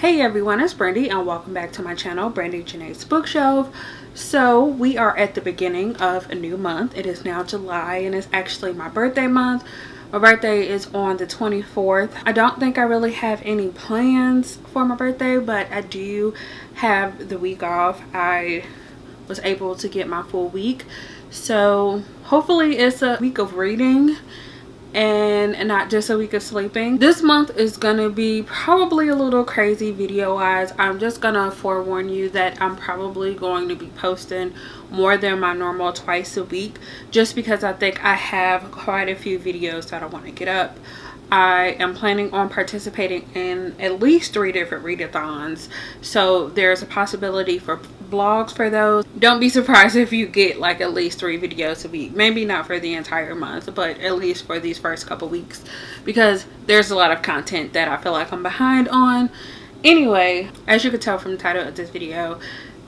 Hey everyone, it's Brandy and welcome back to my channel, Brandy Janae's Bookshelf. So we are at the beginning of a new month. It is now July and it's actually my birthday month. My birthday is on the 24th. I don't think I really have any plans for my birthday, but I do have the week off. I was able to get my full week. So hopefully it's a week of reading and not just a week of sleeping. This month is gonna be probably a little crazy video wise. I'm just gonna forewarn you that I'm probably going to be posting more than my normal twice a week, just because I think I have quite a few videos that I want to get up. I am planning on participating in at least 3 different readathons, so there's a possibility for vlogs for those. Don't be surprised if you get like at least 3 videos a week. Maybe not for the entire month, but at least for these first couple weeks, because there's a lot of content that I feel like I'm behind on. Anyway, as you can tell from the title of this video,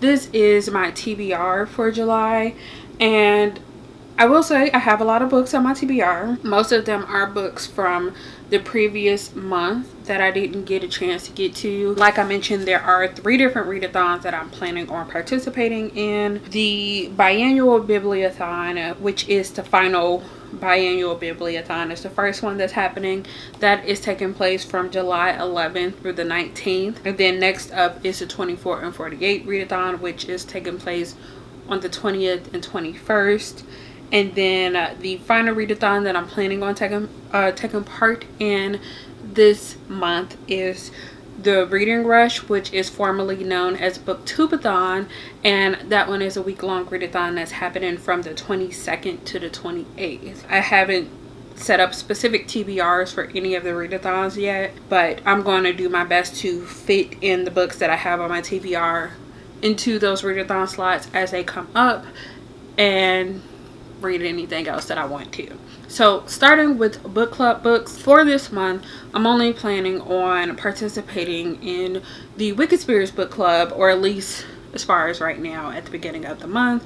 this is my TBR for July, and I will say I have a lot of books on my TBR. Most of them are books from the previous month that I didn't get a chance to get to. Like I mentioned, there are 3 different readathons that I'm planning on participating in. The biannual bibliothon, which is the final biannual bibliothon, is the first one that's happening. That is taking place from July 11th through the 19th. And then next up is the 24 and 48 readathon, which is taking place on the 20th and 21st. And then the final readathon that I'm planning on taking part in this month is the Reading Rush, which is formerly known as Booktubeathon, and that one is a week-long readathon that's happening from the 22nd to the 28th. I haven't set up specific TBRs for any of the readathons yet, but I'm going to do my best to fit in the books that I have on my TBR into those readathon slots as they come up, and read anything else that I want to. So starting with book club books for this month, I'm only planning on participating in the Wicked Spirits book club, or at least as far as right now at the beginning of the month.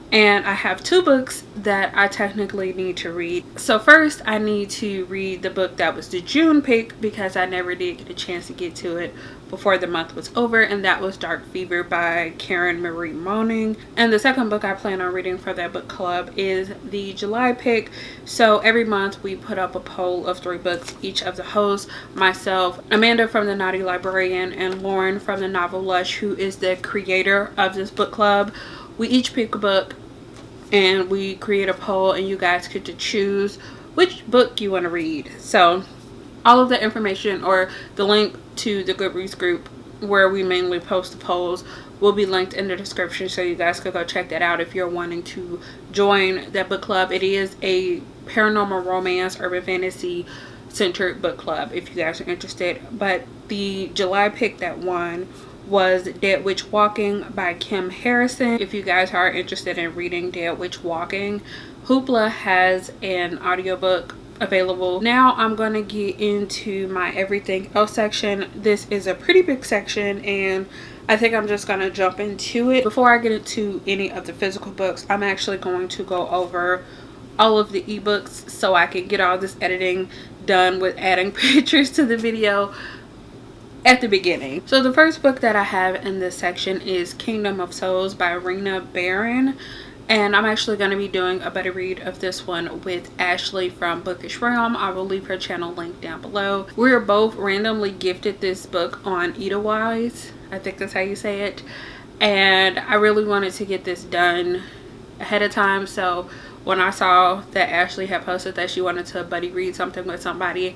And I have 2 books that I technically need to read. So first I need to read the book that was the June pick, because I never did get a chance to get to it before the month was over, and that was Dark Fever by Karen Marie Moning. And the second book I plan on reading for that book club is the July pick. So every month we put up a poll of 3 books. Each of the hosts, myself, Amanda from the Naughty Librarian, and Lauren from the Novel Lush, who is the creator of this book club, we each pick a book and we create a poll, and you guys get to choose which book you want to read. So all of the information, or the link to the Goodreads group where we mainly post the polls, will be linked in the description, so you guys could go check that out if you're wanting to join that book club. It is a paranormal romance, urban fantasy centered book club if you guys are interested. But the July pick that won was Dead Witch Walking by Kim Harrison. If you guys are interested in reading Dead Witch Walking, Hoopla has an audiobook available. Now I'm going to get into my everything else section. This is a pretty big section, and I think I'm just going to jump into it. Before I get into any of the physical books, I'm actually going to go over all of the ebooks so I can get all this editing done with adding pictures to the video at the beginning. So the first book that I have in this section is Kingdom of Souls by Rena Barron, and I'm actually going to be doing a better read of this one with Ashley from Bookish Realm. I will leave her channel link down below. We are both randomly gifted this book on Eatawise, I think that's how you say it, and I really wanted to get this done ahead of time. So when I saw that Ashley had posted that she wanted to buddy read something with somebody,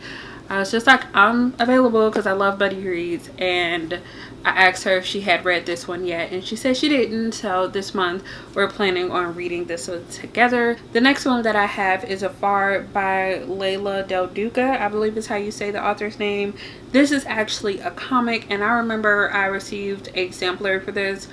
I was just like, I'm available, because I love buddy reads. And I asked her if she had read this one yet, and she said she didn't. So this month we're planning on reading this one together. The next one that I have is Afar by Layla Del Duca, I believe is how you say the author's name. This is actually a comic, and I remember I received a sampler for this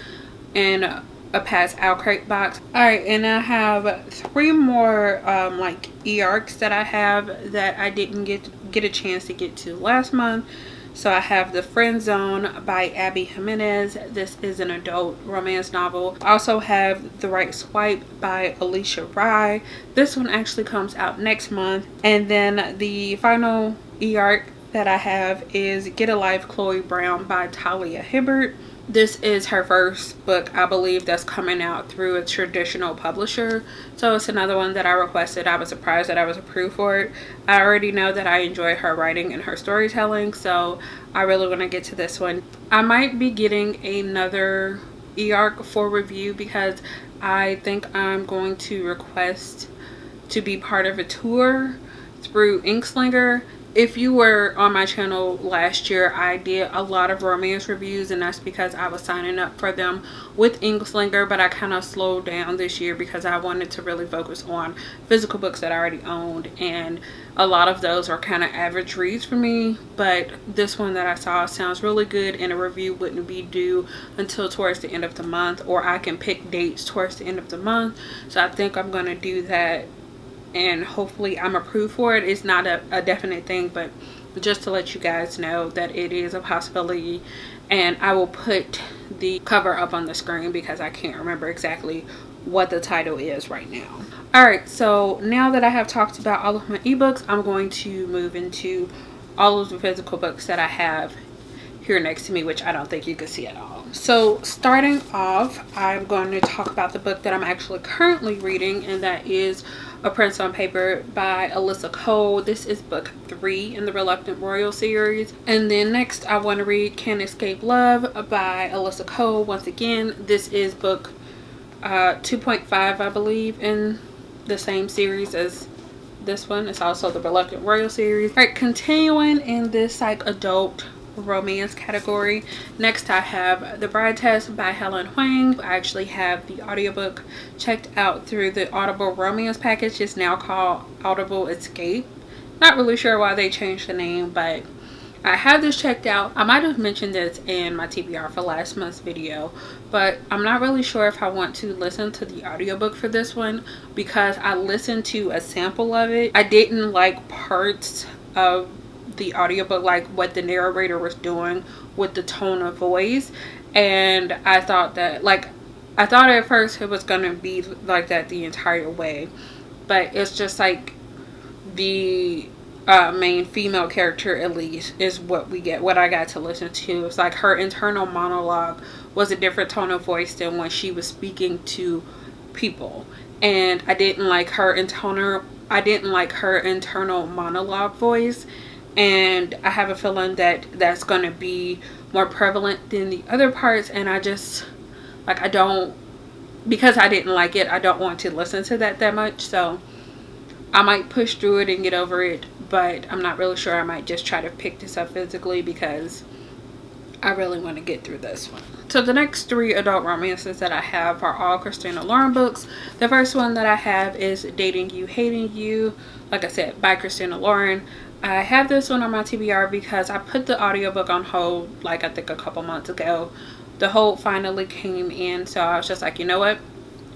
in a past Crate box. Alright, and I have 3 more like e-arcs that I have that I didn't get a chance to get to last month. So I have The Friend Zone by Abby Jimenez. This is an adult romance novel. I also have The Right Swipe by Alicia Rye. This one actually comes out next month. And then the final e-arc that I have is Get a Life, Chloe Brown by Talia Hibbert. This is her first book, I believe, that's coming out through a traditional publisher. So it's another one that I requested. I was surprised that I was approved for it. I already know that I enjoy her writing and her storytelling, so I really want to get to this one. I might be getting another e-arc for review because I think I'm going to request to be part of a tour through Inkslinger. If you were on my channel last year, I did a lot of romance reviews, and that's because I was signing up for them with Inkslinger, but I kind of slowed down this year because I wanted to really focus on physical books that I already owned, and a lot of those are kind of average reads for me. But this one that I saw sounds really good, and a review wouldn't be due until towards the end of the month, or I can pick dates towards the end of the month. So I think I'm going to do that, and hopefully I'm approved for it. It's not a definite thing, but just to let you guys know that it is a possibility. And I will put the cover up on the screen because I can't remember exactly what the title is right now. Alright, so now that I have talked about all of my ebooks, I'm going to move into all of the physical books that I have here next to me, which I don't think you can see at all. So starting off, I'm going to talk about the book that I'm actually currently reading, and that is A Prince on Paper by Alyssa Cole. This is book 3 in the Reluctant Royal series. And then next I want to read Can't Escape Love by Alyssa Cole. Once again, this is book 2.5, I believe, in the same series as this one. It's also the Reluctant Royal series. All right, continuing in this like adult romance category, next I have The Bride Test by Helen Huang. I actually have the audiobook checked out through the Audible romance package. It's now called Audible Escape. Not really sure why they changed the name, but I have this checked out. I might have mentioned this in my TBR for last month's video, but I'm not really sure if I want to listen to the audiobook for this one because I listened to a sample of it. I didn't like parts of the audiobook, like what the narrator was doing with the tone of voice, and I thought that, like, I thought at first it was gonna be like that the entire way, but it's just like the main female character, at least, is what we get, what I got to listen to. It's like her internal monologue was a different tone of voice than when she was speaking to people, and I didn't like her internal monologue voice. And I have a feeling that that's going to be more prevalent than the other parts. And I just, like, because I didn't like it, I don't want to listen to that much. So I might push through it and get over it. But I'm not really sure. I might just try to pick this up physically because I really want to get through this one. So the next 3 adult romances that I have are all Christina Lauren books. The first one that I have is Dating You, Hating You, like I said, by Christina Lauren. I have this one on my TBR because I put the audiobook on hold, like, I think a couple months ago. The hold finally came in, so I was just like, you know what,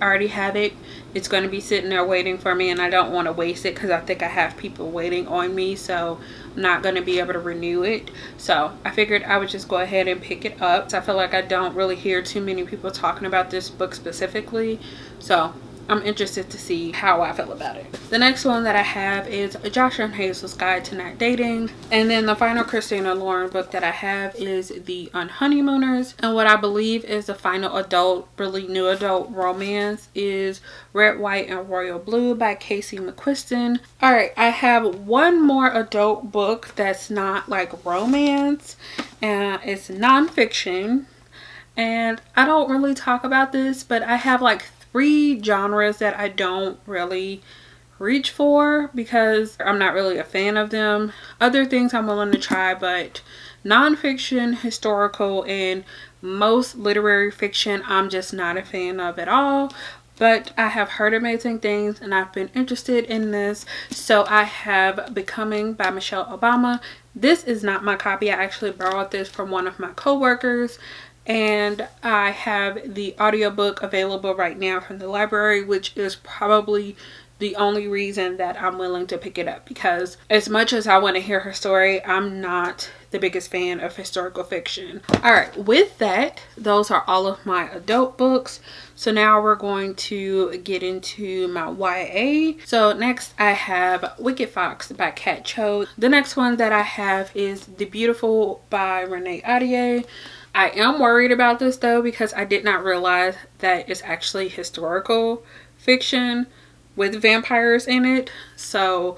I already have it. It's going to be sitting there waiting for me, and I don't want to waste it because I think I have people waiting on me, so I'm not going to be able to renew it. So I figured I would just go ahead and pick it up. So I feel like I don't really hear too many people talking about this book specifically, so I'm interested to see how I feel about it. The next one that I have is Joshua and Hazel's Guide to Not Dating. And then the final Christina Lauren book that I have is The Unhoneymooners. And what I believe is the final adult, really new adult romance is Red, White, and Royal Blue by Casey McQuiston. Alright, I have one more adult book that's not like romance, and it's nonfiction. And I don't really talk about this, but I have like 3 genres that I don't really reach for because I'm not really a fan of them. Other things I'm willing to try, but nonfiction, historical, and most literary fiction I'm just not a fan of at all. But I have heard amazing things and I've been interested in this. So I have Becoming by Michelle Obama. This is not my copy. I actually borrowed this from one of my co-workers. And I have the audiobook available right now from the library, which is probably the only reason that I'm willing to pick it up, because as much as I want to hear her story, I'm not the biggest fan of historical fiction. All right, with that, those are all of my adult books. So now we're going to get into my YA. So next I have Wicked Fox by Kat Cho. The next one that I have is The Beautiful by Renee Ahdieh. I am worried about this though, because I did not realize that it's actually historical fiction with vampires in it. So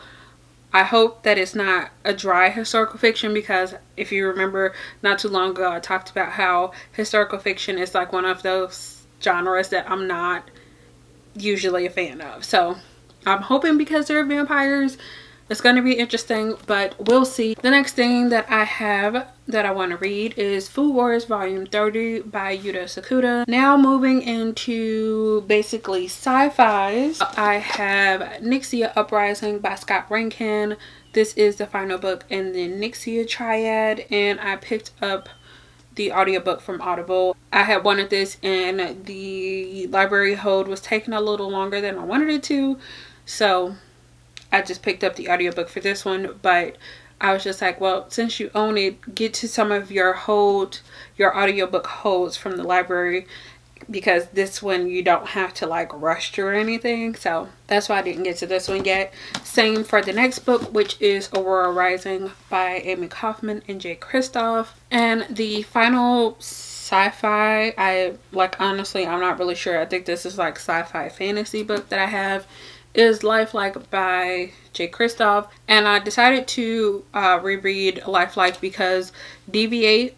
I hope that it's not a dry historical fiction, because if you remember not too long ago I talked about how historical fiction is like one of those genres that I'm not usually a fan of. So I'm hoping, because they're vampires, it's going to be interesting, but we'll see. The next thing that I have that I want to read is Food Wars Volume 30 by Yuta Sakuda. Now moving into basically sci-fis, I have Nixia Uprising by Scott Rankin. This is the final book in the Nixia triad, and I picked up the audiobook from Audible. I had wanted this, and the library hold was taking a little longer than I wanted it to, so I just picked up the audiobook for this one. But I was just like, well, since you own it, get to some of your audiobook holds from the library, because this one you don't have to like rush through or anything. So that's why I didn't get to this one yet. Same for the next book, which is Aurora Rising by Amy Kaufman and Jay Kristoff. And the final sci-fi, honestly, I'm not really sure. I think this is like sci-fi fantasy book that I have, is Lifelike by Jay Kristoff. And I decided to reread Lifelike because Deviate,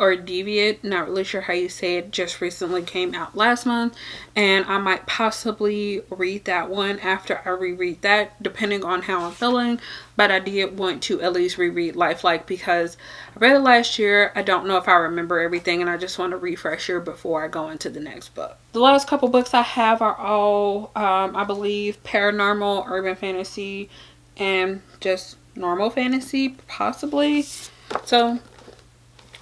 not really sure how you say it, just recently came out last month, and I might possibly read that one after I reread that, depending on how I'm feeling. But I did want to at least reread Lifelike because I read it last year. I don't know if I remember everything, and I just want a refresher before I go into the next book. The last couple books I have are all I believe paranormal, urban fantasy, and just normal fantasy, possibly. So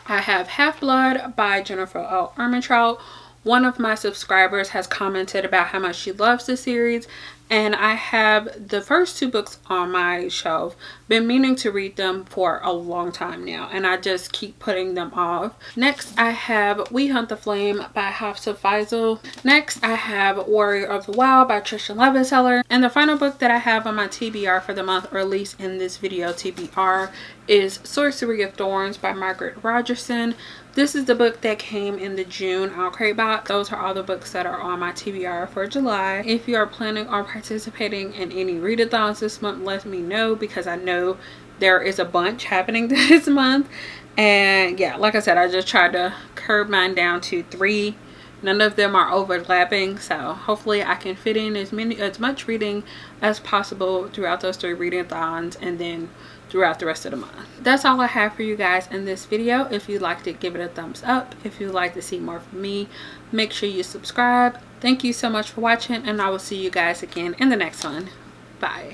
I have Half-Blood by Jennifer L. Armentrout. One of my subscribers has commented about how much she loves the series, and I have the first two books on my shelf. Been meaning to read them for a long time now, and I just keep putting them off. Next, I have We Hunt the Flame by Hafsa Faisal. Next, I have Warrior of the Wild by Trisha Levenseller. And the final book that I have on my TBR for the month, or at least in this video TBR, is Sorcery of Thorns by Margaret Rogerson. This is the book that came in the June All Crate box. Those are all the books that are on my TBR for July. If you are planning on participating in any readathons this month, let me know, because I know there is a bunch happening this month. And yeah, like I said, I just tried to curb mine down to 3. None of them are overlapping, so hopefully I can fit in as much reading as possible throughout those 3 readathons, and then throughout the rest of the month. That's all I have for you guys in this video. If you liked it, give it a thumbs up. If you'd like to see more from me, make sure you subscribe. Thank you so much for watching, and I will see you guys again in the next one. Bye.